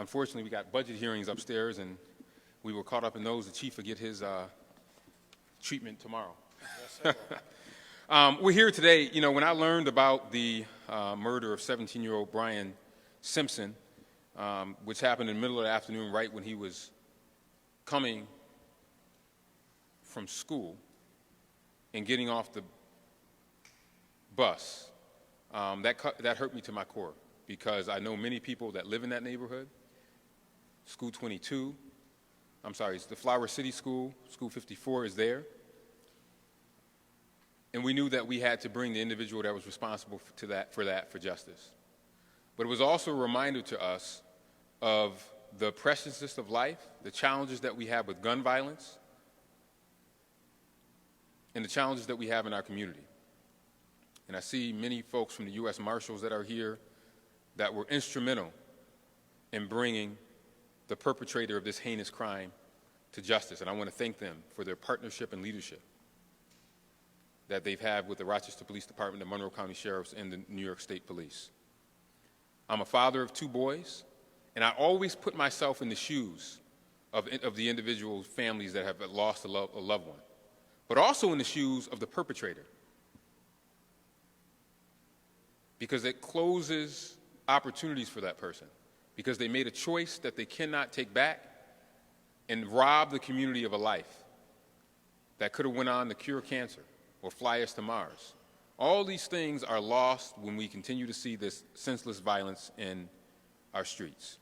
Unfortunately, we got budget hearings upstairs, and we were caught up in those. The chief will get his treatment tomorrow. We're here today. You know, when I learned about the murder of 17-year-old Bryson Simpson, which happened in the middle of the afternoon, right when he was coming from school and getting off the bus, that hurt me to my core, because I know many people that live in that neighborhood. School 22, it's the Flower City School, School 54 is there. And we knew that we had to bring the individual that was responsible for justice. But it was also a reminder to us of the preciousness of life, the challenges that we have with gun violence, and the challenges that we have in our community. And I see many folks from the U.S. Marshals that are here that were instrumental in bringing the perpetrator of this heinous crime to justice. And I want to thank them for their partnership and leadership that they've had with the Rochester Police Department, the Monroe County Sheriffs, and the New York State Police. I'm a father of 2 boys, and I always put myself in the shoes of the individual families that have lost a loved one, but also in the shoes of the perpetrator, because it closes opportunities for that person, because they made a choice that they cannot take back and rob the community of a life that could have went on to cure cancer or fly us to Mars. All these things are lost when we continue to see this senseless violence in our streets.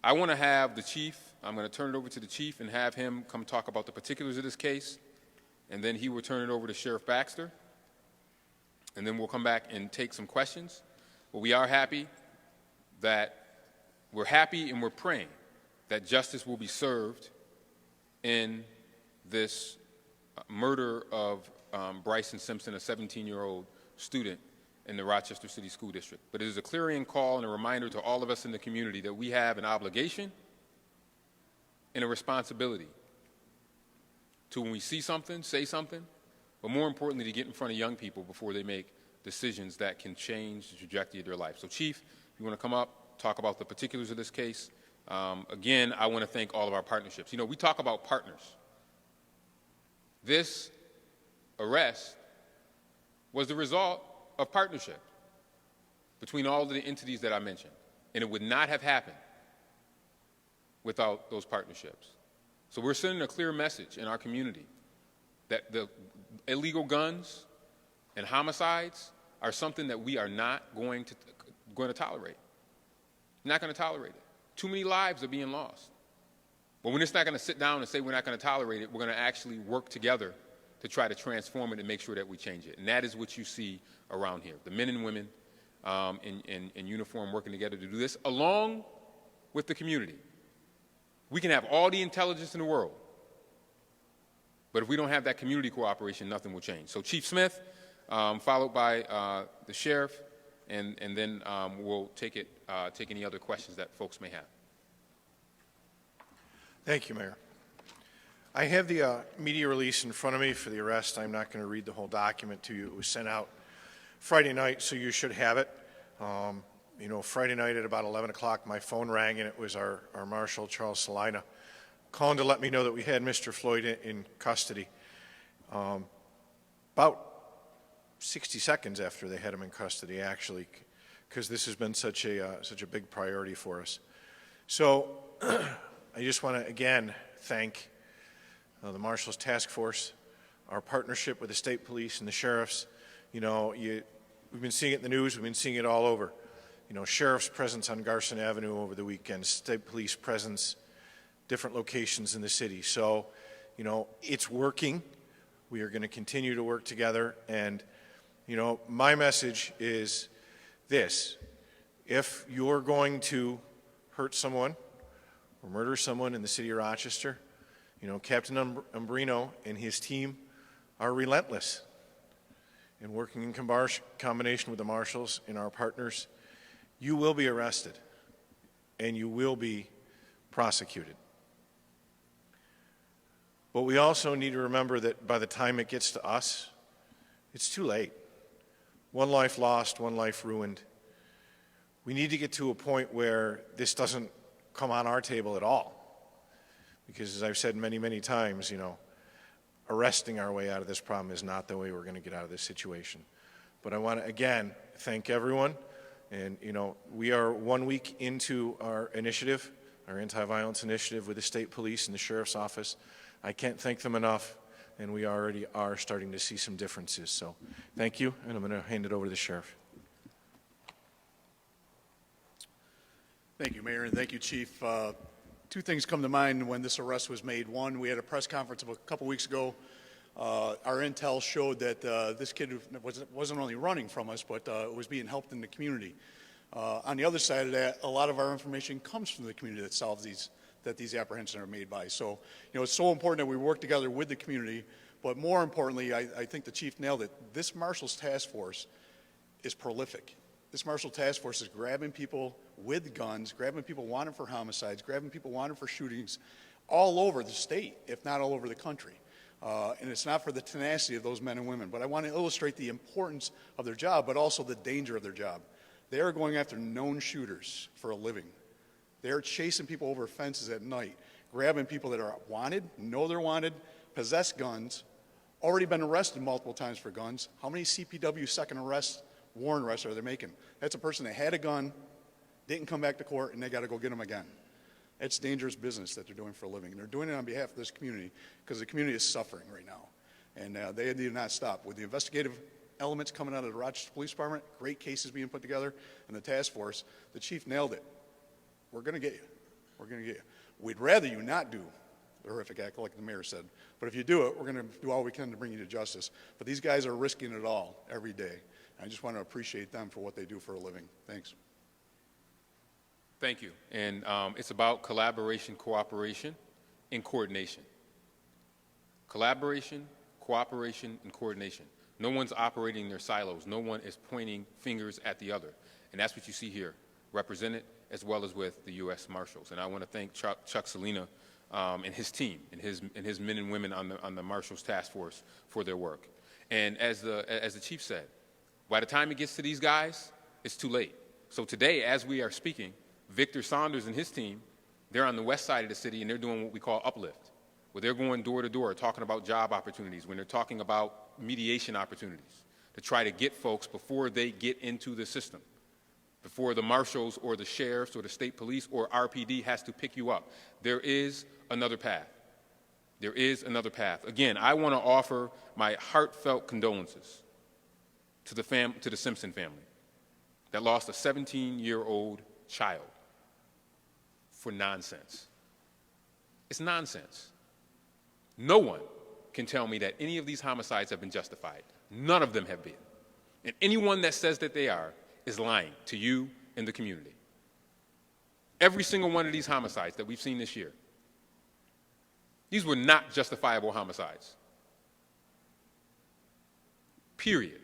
I want to have the chief, I'm going to turn it over to the chief and have him come talk about the particulars of this case, and then he will turn it over to Sheriff Baxter, and then we'll come back and take some questions. But we are happy and we're praying that justice will be served in this murder of Bryson Simpson, a 17-year-old student in the Rochester City School District. But it is a clarion call and a reminder to all of us in the community that we have an obligation and a responsibility to, when we see something, say something, but more importantly, to get in front of young people before they make decisions that can change the trajectory of their life. So, Chief, if you want to come up, talk about the particulars of this case. Again, I want to thank all of our partnerships. You know, we talk about partners. This arrest was the result of partnership between all of the entities that I mentioned, and it would not have happened without those partnerships. So we're sending a clear message in our community that the illegal guns and homicides are something that we are not going to tolerate. Not going to tolerate it. Too many lives are being lost. But we're just not going to sit down and say we're not going to tolerate it. We're going to actually work together to try to transform it and make sure that we change it. And that is what you see around here. The men and women in uniform working together to do this, along with the community. We can have all the intelligence in the world, but if we don't have that community cooperation, nothing will change. So Chief Smith, followed by the sheriff, and then we'll take any other questions that folks may have. Thank you, Mayor. I have the media release in front of me for the arrest. I'm not going to read the whole document to you. It was sent out Friday night, so you should have it. You know, Friday night at about 11 o'clock, my phone rang, and it was our Marshal, Charles Salina, calling to let me know that we had Mr. Floyd in custody. About 60 seconds after they had him in custody, actually, because this has been such a big priority for us. So I just want to, again, thank the Marshals Task Force, our partnership with the state police and the sheriffs. You know, we've been seeing it in the news, we've been seeing it all over. You know, sheriff's presence on Garson Avenue over the weekend, state police presence, different locations in the city. So, you know, it's working. We are going to continue to work together. And, you know, my message is this: if you're going to hurt someone or murder someone in the city of Rochester, you know, Captain Umbrino and his team are relentless in working in combination with the marshals and our partners. You will be arrested and you will be prosecuted. But we also need to remember that by the time it gets to us, it's too late. One life lost, one life ruined. We need to get to a point where this doesn't come on our table at all. Because as I've said many, many times, arresting our way out of this problem is not the way we're going to get out of this situation. But I want to, again, thank everyone. And, we are 1 week into our initiative, our anti-violence initiative with the state police and the sheriff's office. I can't thank them enough, and we already are starting to see some differences. So thank you, and I'm going to hand it over to the sheriff. Thank you, Mayor, and thank you, Chief. Two things come to mind when this arrest was made. One, we had a press conference a couple weeks ago. Our intel showed that this kid wasn't only running from us, but was being helped in the community. On the other side of that, a lot of our information comes from the community that these apprehensions are made by. So, it's so important that we work together with the community. But more importantly, I think the Chief nailed it. This Marshals Task Force is prolific. This Marshal Task Force is grabbing people with guns, grabbing people wanted for homicides, grabbing people wanted for shootings all over the state, if not all over the country. And it's not for the tenacity of those men and women, but I want to illustrate the importance of their job, but also the danger of their job. They are going after known shooters for a living. They are chasing people over fences at night, grabbing people that are wanted, know they're wanted, possess guns, already been arrested multiple times for guns. How many CPW second arrests, warrant arrests are they making? That's a person that had a gun, didn't come back to court, and they got to go get them again. It's dangerous business that they're doing for a living. And they're doing it on behalf of this community because the community is suffering right now. And they need to not stop. With the investigative elements coming out of the Rochester Police Department, great cases being put together, and the task force, the chief nailed it. We're going to get you. We're going to get you. We'd rather you not do the horrific act like the mayor said. But if you do it, we're going to do all we can to bring you to justice. But these guys are risking it all every day. And I just want to appreciate them for what they do for a living. Thanks. Thank you. And it's about collaboration, cooperation, and coordination. Collaboration, cooperation, and coordination. No one's operating their silos. No one is pointing fingers at the other. And that's what you see here, represented as well as with the U.S. Marshals. And I want to thank Chuck Salina and his team and his men and women on the Marshals Task Force for their work. And as the chief said, by the time it gets to these guys, it's too late. So today, as we are speaking, Victor Saunders and his team, they're on the west side of the city, and they're doing what we call uplift, where they're going door to door, talking about job opportunities, when they're talking about mediation opportunities, to try to get folks before they get into the system, before the marshals or the sheriffs or the state police or RPD has to pick you up. There is another path. There is another path. Again, I want to offer my heartfelt condolences to the Simpson family that lost a 17-year-old child for nonsense. It's nonsense. No one can tell me that any of these homicides have been justified. None of them have been. And anyone that says that they are is lying to you and the community. Every single one of these homicides that we've seen this year, these were not justifiable homicides. Period.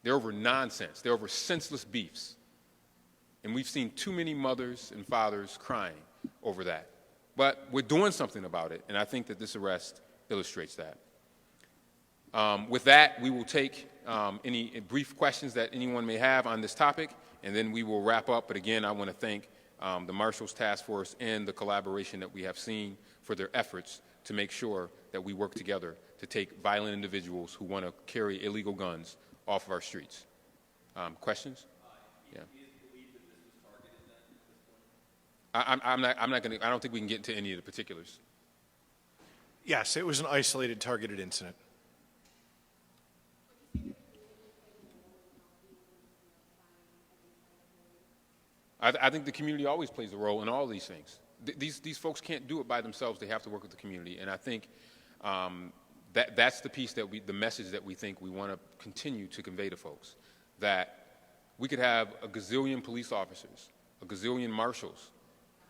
They're over nonsense. They're over senseless beefs. And we've seen too many mothers and fathers crying over that. But we're doing something about it, and I think that this arrest illustrates that. With that, we will take any brief questions that anyone may have on this topic, and then we will wrap up. But again, I want to thank the Marshals Task Force and the collaboration that we have seen for their efforts to make sure that we work together to take violent individuals who want to carry illegal guns off of our streets. Questions? Yeah. I'm not going to. I don't think we can get into any of the particulars. Yes, it was an isolated, targeted incident. I think the community always plays a role in all these things. These folks can't do it by themselves. They have to work with the community, and I think that's the piece the message that we think we want to continue to convey to folks, that we could have a gazillion police officers, a gazillion marshals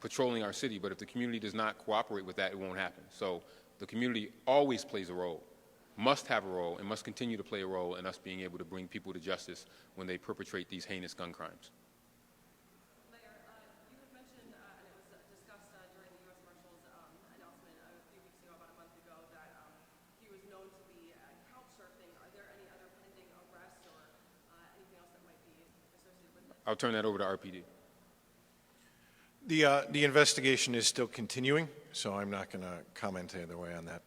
patrolling our city, but if the community does not cooperate with that, it won't happen. So the community always plays a role, must have a role, and must continue to play a role in us being able to bring people to justice when they perpetrate these heinous gun crimes. I'll turn that over to RPD. The investigation is still continuing, so I'm not going to comment either way on that.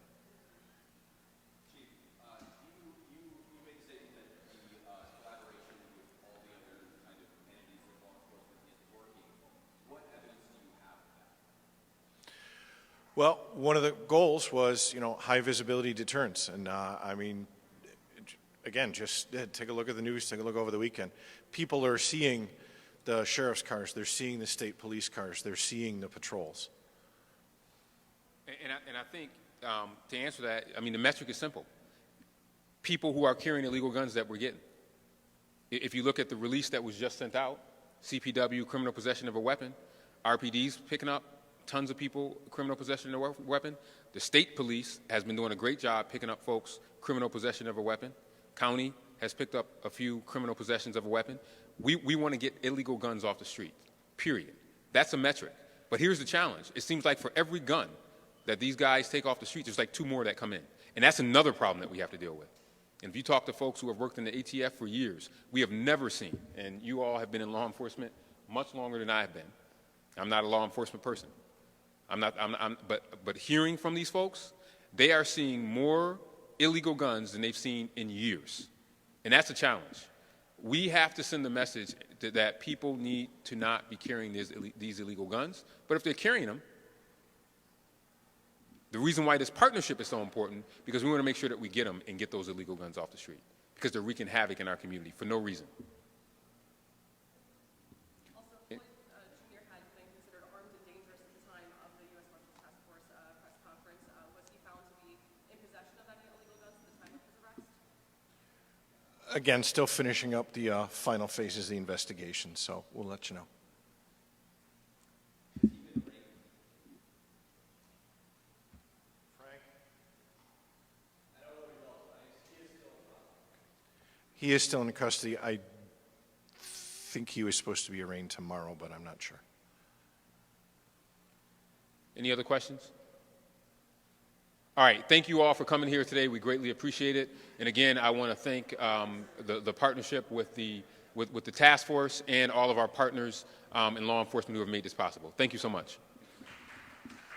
Well, one of the goals was, high visibility deterrence. And I mean, again, just take a look at the news, take a look over the weekend. People are seeing the sheriff's cars, they're seeing the state police cars, they're seeing the patrols. And I think to answer that, I mean, the metric is simple. People who are carrying illegal guns that we're getting. If you look at the release that was just sent out, CPW, criminal possession of a weapon, RPD's picking up tons of people, criminal possession of a weapon. The state police has been doing a great job picking up folks, criminal possession of a weapon. County has picked up a few criminal possessions of a weapon. We want to get illegal guns off the street, period. That's a metric. But here's the challenge. It seems like for every gun that these guys take off the street, there's like 2 more that come in. And that's another problem that we have to deal with. And if you talk to folks who have worked in the ATF for years, we have never seen, and you all have been in law enforcement much longer than I have been. I'm not a law enforcement person. But hearing from these folks, they are seeing more illegal guns than they've seen in years. And that's a challenge. We have to send the message that people need to not be carrying these illegal guns. But if they're carrying them, the reason why this partnership is so important, because we want to make sure that we get them and get those illegal guns off the street, because they're wreaking havoc in our community for no reason. Also, Floyd Jr. had been considered armed and dangerous at the time of the U.S. Marshals Task Force press conference. Was he found to be in possession of any illegal guns at the time of his arrest? Again, still finishing up the final phases of the investigation, so we'll let you know. He is still in custody. I think he was supposed to be arraigned tomorrow, but I'm not sure. Any other questions? All right, thank you all for coming here today. We greatly appreciate it. And again, I want to thank the partnership with the task force and all of our partners in law enforcement who have made this possible. Thank you so much.